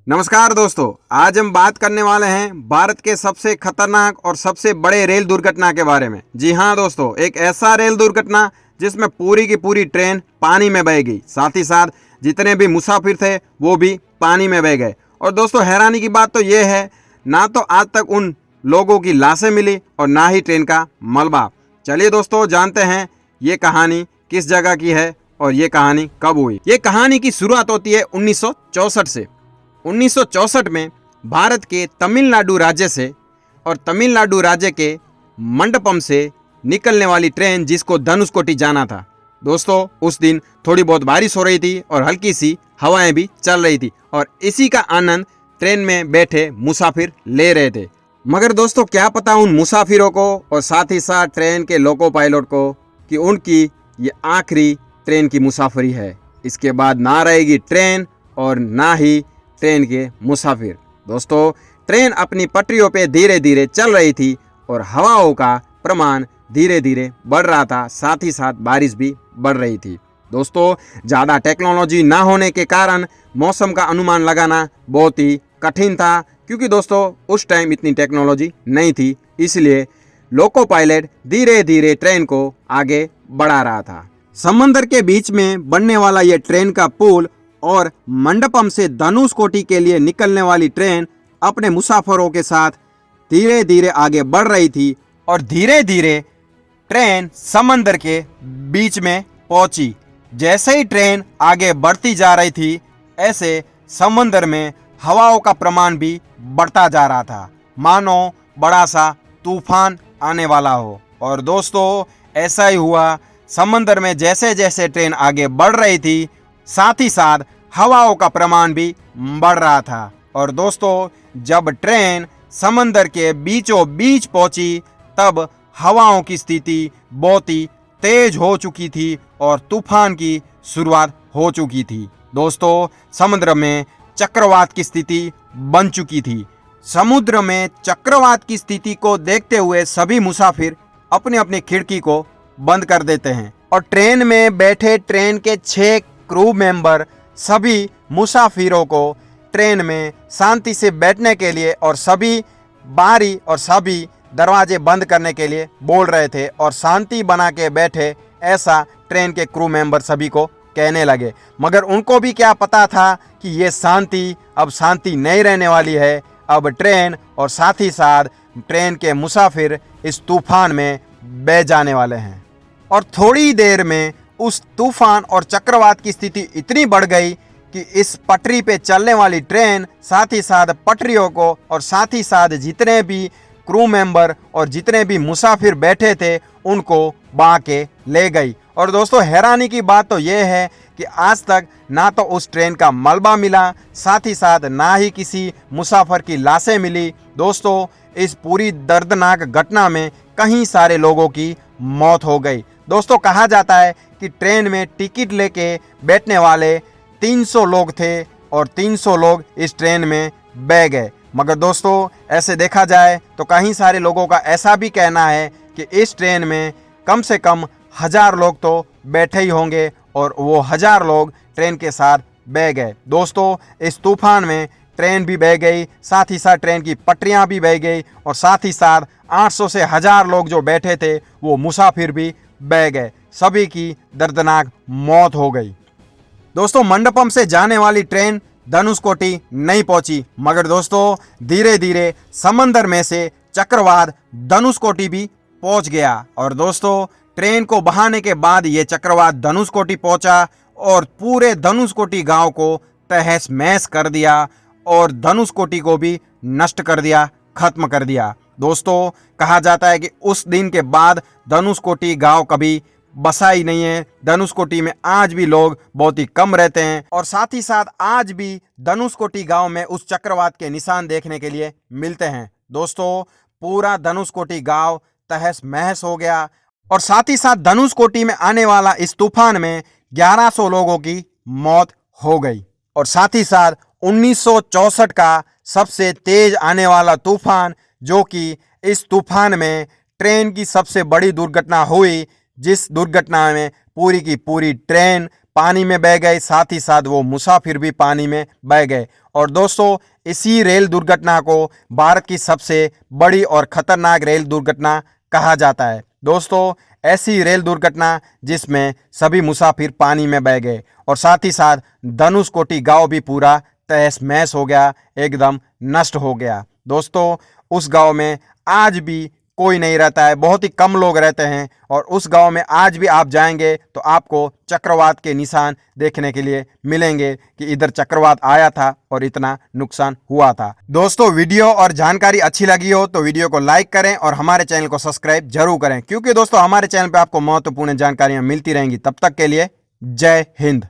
नमस्कार दोस्तों, आज हम बात करने वाले हैं भारत के सबसे खतरनाक और सबसे बड़े रेल दुर्घटना के बारे में। जी हाँ दोस्तों, एक ऐसा रेल दुर्घटना जिसमें पूरी की पूरी ट्रेन पानी में बह गई, साथ ही साथ जितने भी मुसाफिर थे वो भी पानी में बह गए। और दोस्तों हैरानी की बात तो ये है, ना तो आज तक उन लोगों की लाशें मिली और ना ही ट्रेन का मलबा। चलिए दोस्तों जानते हैं ये कहानी किस जगह की है और ये कहानी कब हुई। ये कहानी की शुरुआत होती है 1964 से। 1964 में भारत के तमिलनाडु राज्य से और तमिलनाडु राज्य के मंडपम से निकलने वाली ट्रेन जिसको धनुषकोटी जाना था। दोस्तों उस दिन थोड़ी बहुत बारिश हो रही थी और हल्की सी हवाएं भी चल रही थी और इसी का आनंद ट्रेन में बैठे मुसाफिर ले रहे थे। मगर दोस्तों क्या पता उन मुसाफिरों को और साथ ही साथ ट्रेन के लोको पायलट को कि उनकी ये आखिरी ट्रेन की मुसाफरी है। इसके बाद ना रहेगी ट्रेन और ना ही ट्रेन के मुसाफिर। दोस्तों ट्रेन अपनी पटरियों पे धीरे धीरे चल रही थी और हवाओं का प्रमाण धीरे धीरे बढ़ रहा था, साथ ही साथ बारिश भी बढ़ रही थी। दोस्तों ज़्यादा टेक्नोलॉजी ना होने के कारण मौसम का अनुमान लगाना बहुत ही कठिन था, क्योंकि दोस्तों उस टाइम इतनी टेक्नोलॉजी नहीं थी। इसलिए लोको पायलट धीरे धीरे ट्रेन को आगे बढ़ा रहा था। समंदर के बीच में बनने वाला यह ट्रेन का पुल और मंडपम से धनुषकोटी के लिए निकलने वाली ट्रेन अपने मुसाफिरों के साथ धीरे धीरे आगे बढ़ रही थी और धीरे धीरे ट्रेन समंदर के बीच में पहुंची। जैसे ही ट्रेन आगे बढ़ती जा रही थी, ऐसे समंदर में हवाओं का प्रमाण भी बढ़ता जा रहा था, मानो बड़ा सा तूफान आने वाला हो। और दोस्तों ऐसा ही हुआ। समंदर में जैसे जैसे ट्रेन आगे बढ़ रही थी, साथ ही साथ हवाओं का प्रमाण भी बढ़ रहा था। और दोस्तों जब ट्रेन समंदर के बीचों बीच पहुंची, तब हवाओं की स्थिति बहुत ही तेज हो चुकी थी और तूफान की शुरुआत हो चुकी थी। दोस्तों समुद्र में चक्रवात की स्थिति बन चुकी थी। समुद्र में चक्रवात की स्थिति को देखते हुए सभी मुसाफिर अपनी अपनी खिड़की को बंद कर देते हैं और ट्रेन में बैठे ट्रेन के 6 क्रू मेंबर सभी मुसाफिरों को ट्रेन में शांति से बैठने के लिए और सभी बारी और सभी दरवाजे बंद करने के लिए बोल रहे थे और शांति बना के बैठे, ऐसा ट्रेन के क्रू मेंबर सभी को कहने लगे। मगर उनको भी क्या पता था कि ये शांति अब शांति नहीं रहने वाली है। अब ट्रेन और साथ ही साथ ट्रेन के मुसाफिर इस तूफान में बह जाने वाले हैं। और थोड़ी देर में उस तूफान और चक्रवात की स्थिति इतनी बढ़ गई कि इस पटरी पे चलने वाली ट्रेन साथ ही साथ पटरियों को और साथ ही साथ जितने भी क्रू मेंबर और जितने भी मुसाफिर बैठे थे उनको बहा के ले गई। और दोस्तों हैरानी की बात तो ये है कि आज तक ना तो उस ट्रेन का मलबा मिला, साथ ही साथ ना ही किसी मुसाफिर की लाशें मिली। दोस्तों इस पूरी दर्दनाक घटना में कई सारे लोगों की मौत हो गई। दोस्तों कहा जाता है कि ट्रेन में टिकट लेके बैठने वाले 300 लोग थे और 300 लोग इस ट्रेन में बह गए। मगर दोस्तों ऐसे देखा जाए तो कई सारे लोगों का ऐसा भी कहना है कि इस ट्रेन में कम से कम 1000 लोग तो बैठे ही होंगे और वो 1000 लोग ट्रेन के साथ बह गए। दोस्तों इस तूफान में ट्रेन भी बह गई, साथ ही साथ ट्रेन की पटरियां भी बह गई और साथ ही साथ 800 से 1000 लोग जो बैठे थे वो मुसाफिर भी बह गए। सभी की दर्दनाक मौत हो गई। दोस्तों मंडपम से जाने वाली ट्रेन धनुषकोटी नहीं पहुंची, मगर दोस्तों धीरे धीरे समंदर में से चक्रवात धनुषकोटी भी पहुंच गया। और दोस्तों ट्रेन को बहाने के बाद ये चक्रवात धनुषकोटी पहुंचा और पूरे धनुषकोटी गांव को तहस महस कर दिया और धनुषकोटी को भी नष्ट कर दिया, खत्म कर दिया। दोस्तों कहा जाता है कि उस दिन के बाद धनुषकोटी गांव कभी बसा ही नहीं है। धनुषकोटी में आज भी लोग बहुत ही कम रहते हैं और साथ ही साथ आज भी धनुषकोटी गांव में उस चक्रवात के निशान देखने के लिए मिलते हैं। दोस्तों पूरा धनुषकोटी गांव तहस महस हो गया और साथ ही साथ धनुषकोटी में आने वाला इस तूफान में 1100 लोगों की मौत हो गई। और साथ ही साथ 1964 का सबसे तेज आने वाला तूफान, जो कि इस तूफान में ट्रेन की सबसे बड़ी दुर्घटना हुई, जिस दुर्घटना में पूरी की पूरी ट्रेन पानी में बह गए, साथ ही साथ वो मुसाफिर भी पानी में बह गए। और दोस्तों, इसी रेल दुर्घटना को भारत की सबसे बड़ी और खतरनाक रेल दुर्घटना कहा जाता है। दोस्तों, ऐसी रेल दुर्घटना जिसमें सभी मुसाफिर पानी में बह गए और साथ ही साथ धनुषकोटी गांव भी पूरा तहस महस हो गया, एकदम नष्ट हो गया। दोस्तों, उस गांव में आज भी कोई नहीं रहता है, बहुत ही कम लोग रहते हैं और उस गांव में आज भी आप जाएंगे तो आपको चक्रवात के निशान देखने के लिए मिलेंगे कि इधर चक्रवात आया था और इतना नुकसान हुआ था। दोस्तों, वीडियो और जानकारी अच्छी लगी हो तो वीडियो को लाइक करें और हमारे चैनल को सब्सक्राइब जरूर करें, क्योंकि दोस्तों हमारे चैनल पर आपको महत्वपूर्ण जानकारियां मिलती रहेंगी। तब तक के लिए जय हिंद।